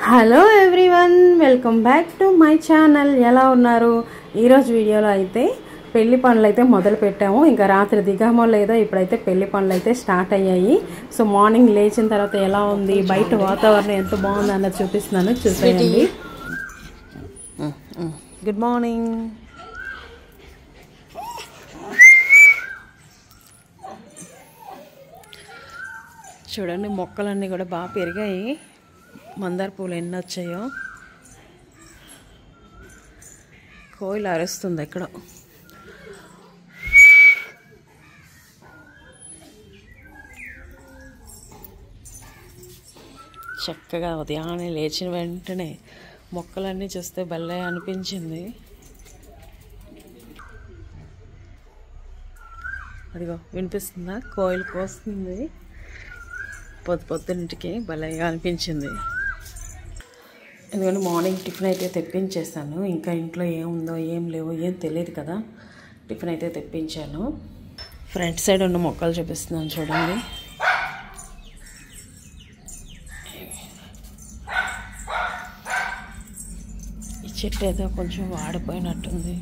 Hello everyone, welcome back to my channel. ఎలా ఉన్నారు? ఈరోజు వీడియోలో అయితే పెళ్లి పనులు అయితే మొదలు పెట్టాము. ఇంకా రాత్రి దిగామో లేదో ఇప్పుడైతే పెళ్లి పనులు అయితే స్టార్ట్ అయ్యాయి. సో మార్నింగ్ లేచిన తర్వాత ఎలా ఉంది, బయట వాతావరణం ఎంత బాగుంది అన్నది చూపిస్తున్నాను, చూసేయండి. Good morning. చూడండి, మొక్కలన్నీ కూడా బాగా పెరిగాయి. మందార పూలు ఎన్ని వచ్చాయో. కోయిల అరుస్తుంది ఎక్కడ. చక్కగా ఉదయాన్నే లేచిన వెంటనే మొక్కలన్నీ చూస్తే భలే అనిపించింది. అదిగో వినిపిస్తుందా? కోయిల కోస్తుంది. పొద్దున్నింటికి భలేగా అనిపించింది. ఎందుకంటే మార్నింగ్ టిఫిన్ అయితే తెప్పించేస్తాను. ఇంకా ఇంట్లో ఏముందో ఏం లేవో ఏం తెలియదు కదా. టిఫిన్ అయితే తెప్పించాను. ఫ్రంట్ సైడ్ ఉన్న మొక్కలు చూపిస్తున్నాను చూడండి. ఈ చెట్టు ఏదో కొంచెం వాడిపోయినట్టుంది.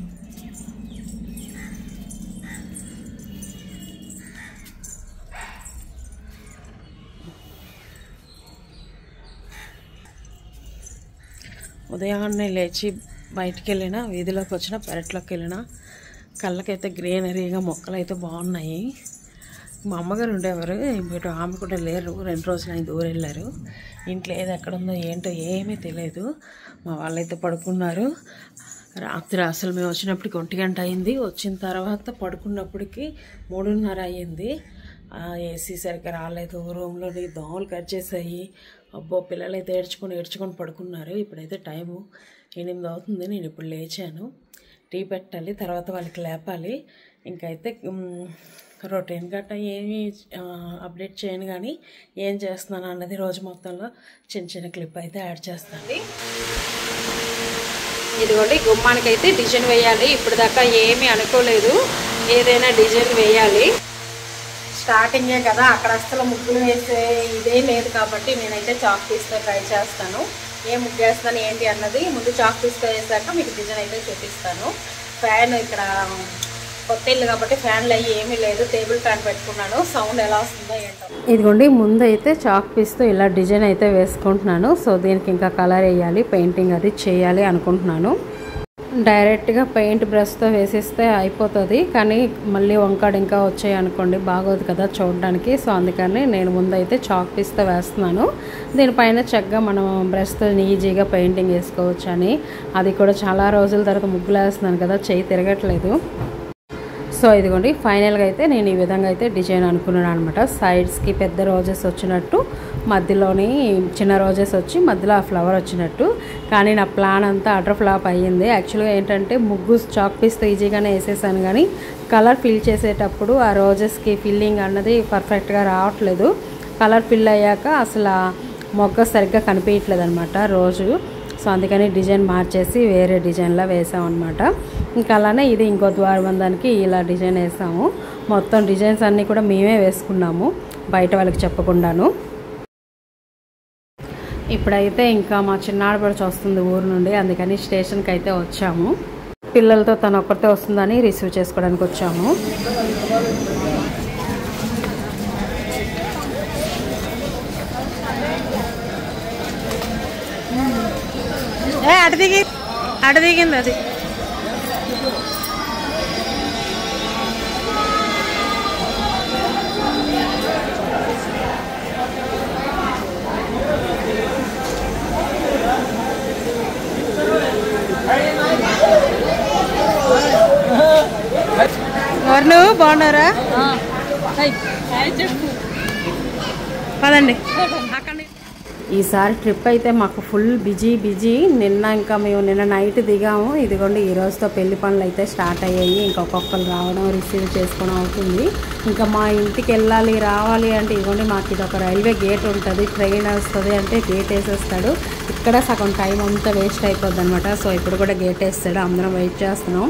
ఉదయాన్నే లేచి బయటికి వెళ్ళినా, వీధిలోకి వచ్చినా, పెరట్లోకి వెళ్ళినా కళ్ళకైతే గ్రీనరీగా మొక్కలు అయితే బాగున్నాయి. మా అమ్మగారు ఉండేవారు, ఇప్పుడు ఆమె కూడా లేరు. 2 రోజులు అయింది ఊరు వెళ్ళారు. ఇంట్లో ఏది ఎక్కడుందో ఏంటో ఏమీ తెలియదు. మా వాళ్ళైతే పడుకున్నారు. రాత్రి అసలు మేము వచ్చినప్పటికి 1 గంట అయింది. వచ్చిన తర్వాత పడుకున్నప్పటికి 3:30 అయ్యింది. ఏసీ సరిగ్గా రాలేదు. రూమ్లోని దోమలు కట్ చేసాయి. అబ్బో, పిల్లలు అయితే ఏడ్చుకొని పడుకున్నారు. ఇప్పుడైతే టైము 8 అవుతుంది. నేను ఇప్పుడు లేచాను. టీ పెట్టాలి, తర్వాత వాళ్ళకి లేపాలి. ఇంకైతే రొటీన్ గట్ట ఏమీ అప్డేట్ చేయను, కానీ ఏం చేస్తున్నాను అన్నది రోజు మొత్తంలో చిన్న క్లిప్ అయితే యాడ్ చేస్తాను. ఇదిగోండి, గుమ్మానికైతే డిజైన్ వేయాలి. ఇప్పుడు దాకా ఏమీ అనుకోలేదు, ఏదైనా డిజైన్ వేయాలి. స్టార్టింగే కదా, అక్కడ అసలు ముగ్గులు వేసే ఇదే లేదు కాబట్టి నేనైతే చాక్ పీస్తో ట్రై చేస్తాను. ఏ ముగ్గు వేస్తాను ఏంటి అన్నది ముందు చాక్ పీస్తో వేసాక మీకు డిజైన్ అయితే చూపిస్తాను. ఫ్యాన్ ఇక్కడ కొత్త ఇల్లు కాబట్టి ఫ్యాన్లు అయ్యి ఏమీ లేదు. టేబుల్ ఫ్యాన్ పెట్టుకున్నాను. సౌండ్ ఎలా వస్తుందో ఏంటో. ఇదిగోండి, ముందు అయితే చాక్ పీస్తో ఇలా డిజైన్ అయితే వేసుకుంటున్నాను. సో దీనికి ఇంకా కలర్ వేయాలి, పెయింటింగ్ అది చేయాలి అనుకుంటున్నాను. డైరెక్ట్గా పెయింట్ బ్రష్తో వేసేస్తే అయిపోతుంది, కానీ మళ్ళీ వంకాడు ఇంకా వచ్చాయి అనుకోండి బాగోదు కదా చూడడానికి. సో అందుకని నేను ముందైతే చాక్ పీస్తో వేస్తున్నాను. దీనిపైన చక్కగా మనం బ్రష్తో ఈజీగా పెయింటింగ్ వేసుకోవచ్చు అని. అది కూడా చాలా రోజుల తర్వాత ముగ్గులు వేస్తున్నాను కదా, చేయి తిరగట్లేదు. సో ఇదిగోండి, ఫైనల్గా అయితే నేను ఈ విధంగా అయితే డిజైన్ అనుకున్నాను అనమాట. సైడ్స్కి పెద్ద రోజెస్ వచ్చినట్టు, మధ్యలోని చిన్న రోజెస్ వచ్చి మధ్యలో ఆ ఫ్లవర్ వచ్చినట్టు. కానీ నా ప్లాన్ అంతా అటర్ ఫ్లాప్ అయ్యింది. యాక్చువల్గా ఏంటంటే ముగ్గు చాక్ పీస్తో ఈజీగానే వేసేసాను, కానీ కలర్ ఫిల్ చేసేటప్పుడు ఆ రోజెస్కి ఫిల్లింగ్ అన్నది పర్ఫెక్ట్గా రావట్లేదు. కలర్ ఫిల్ అయ్యాక అసలు మొగ్గ సరిగ్గా కనిపించట్లేదు అనమాట రోజు. సో అందుకని డిజైన్ మార్చేసి వేరే డిజైన్లో వేసామన్నమాట. ఇంకా అలానే ఇది ఇంకో ద్వారబంధానికి ఇలా డిజైన్ వేసాము. మొత్తం డిజైన్స్ అన్నీ కూడా మేమే వేసుకున్నాము, బయట వాళ్ళకి చెప్పకుండాను. ఇప్పుడైతే ఇంకా మా చిన్నాడపడిచి వస్తుంది ఊరు నుండి, అందుకని స్టేషన్కి అయితే వచ్చాము. పిల్లలతో తను ఒక్కరితే వస్తుందని రిసీవ్ చేసుకోవడానికి వచ్చాము. అటు దిగింది అది. ఎవరు బాగున్నారా? పదండి. ఈసారి ట్రిప్ అయితే మాకు ఫుల్ బిజీ. నిన్న నైట్ దిగాము. ఇదిగోండి, ఈ రోజుతో పెళ్లి పనులు అయితే స్టార్ట్ అయ్యాయి. ఇంకొకరు రావడం, రిసీవ్ చేసుకోవడం అవుతుంది. ఇంకా మా ఇంటికి వెళ్ళాలి, రావాలి అంటే ఇదిగోండి, మాకు ఇది ఒక రైల్వే గేట్ ఉంటుంది. ట్రైన్ వస్తుంది అంటే గేట్ వేసేస్తాడు. ఇక్కడ సగం టైం అంతా వేస్ట్ అయిపోద్ది అనమాట. సో ఇప్పుడు కూడా గేట్ వేస్తాడు. అందరం వెయిట్ చేస్తున్నాం.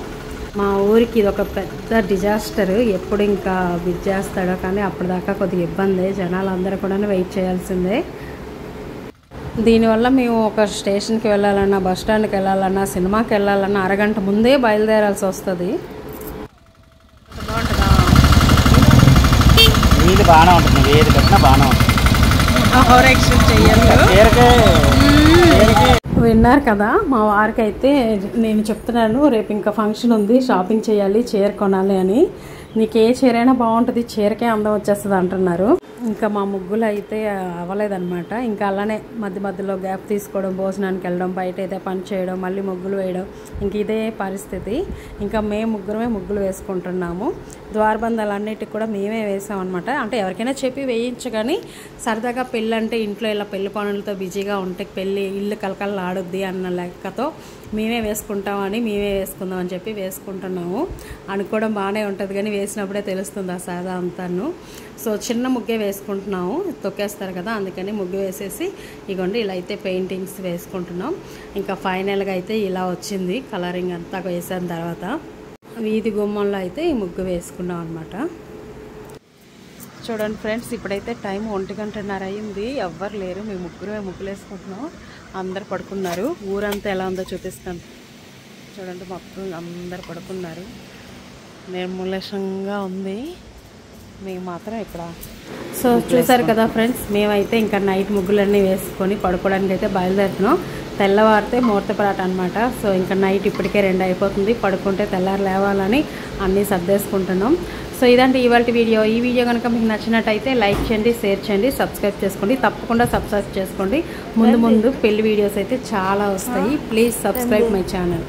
మా ఊరికి ఇది ఒక పెద్ద డిజాస్టర్. ఎప్పుడు ఇంకా విజ్ చేస్తాడో, కానీ అప్పటిదాకా కొద్దిగా ఇబ్బంది. జనాలు అందరూ కూడా వెయిట్ చేయాల్సిందే. దీనివల్ల మేము ఒక స్టేషన్కి వెళ్ళాలన్నా, బస్ స్టాండ్కి వెళ్ళాలన్నా, సినిమాకి వెళ్ళాలన్నా అరగంట ముందే బయలుదేరాల్సి వస్తుంది. బాగానే ఉంటుంది, ఏది కట్టినా బాగానే ఉంటుంది. విన్నారు కదా, మా వారికి అయితే నేను చెప్తున్నాను, రేపు ఇంకా ఫంక్షన్ ఉంది, షాపింగ్ చేయాలి, చీర కొనాలి అని. నీకు ఏ చీర అయినా బాగుంటుంది, చీరకే అందం వచ్చేస్తుంది అంటున్నారు. ఇంకా మా ముగ్గులు అయితే అవ్వలేదన్నమాట. ఇంకా అలానే మధ్య మధ్యలో గ్యాప్ తీసుకోవడం, భోజనానికి వెళ్ళడం, బయట అయితే పని చేయడం, మళ్ళీ ముగ్గులు వేయడం, ఇంక ఇదే పరిస్థితి. ఇంకా మేము ముగ్గురమే ముగ్గులు వేసుకుంటున్నాము. ద్వారబంధాలన్నిటికి కూడా మేమే వేసామన్నమాట. అంటే ఎవరికైనా చెప్పి వేయించగాని సరదాగా పెళ్ళి అంటే ఇంట్లో ఇలా పెళ్లి పనులతో బిజీగా ఉంటే పెళ్ళి ఇల్లు కలకల ఆడుద్ది అన్న లెక్కతో మేమే వేసుకుంటామని, మేమే వేసుకుందాం అని చెప్పి వేసుకుంటున్నాము. అనుకోవడం బాగానే ఉంటుంది కానీ వేసినప్పుడే తెలుస్తుంది ఆ సాదా అంతాను. సో చిన్న ముగ్గే వేసుకుంటున్నాము, తొక్కేస్తారు కదా, అందుకని ముగ్గు వేసేసి ఇగోండి ఇలా అయితే పెయింటింగ్స్ వేసుకుంటున్నాం. ఇంకా ఫైనల్గా అయితే ఇలా వచ్చింది, కలరింగ్ అంతా వేసిన తర్వాత వీధి గుమ్మంలో అయితే ఈ ముగ్గు వేసుకున్నాం అనమాట. చూడండి ఫ్రెండ్స్, ఇప్పుడైతే టైం 1:30 అయింది, ఎవ్వరు లేరు, మేము ముగ్గురమే ముగ్గులు వేసుకుంటున్నాం. అందరు పడుకున్నారు. ఊరంతా ఎలా ఉందో చూపిస్తాను చూడండి, మొత్తం అందరు పడుకున్నారు, నిర్మూలకంగా ఉంది. మేము మాత్రం ఇక్కడ. సో చూసారు కదా ఫ్రెండ్స్, మేమైతే ఇంకా నైట్ ముగ్గులన్నీ వేసుకొని పడుకోవడానికి అయితే బయలుదేరుతున్నాం. తెల్లవారితే ముహూర్తపరాట అనమాట. సో ఇంకా నైట్ ఇప్పటికే 2 అయిపోతుంది, పడుకుంటే తెల్లారి లేవాలని అన్నీ సర్దేసుకుంటున్నాం. సో ఇదంటే ఇవాళ వీడియో. ఈ వీడియో కనుక మీకు నచ్చినట్టయితే లైక్ చేయండి, షేర్ చేయండి, సబ్స్క్రైబ్ చేసుకోండి. తప్పకుండా సబ్స్క్రైబ్ చేసుకోండి. ముందు పెళ్లి వీడియోస్ అయితే చాలా వస్తాయి. Please subscribe my channel.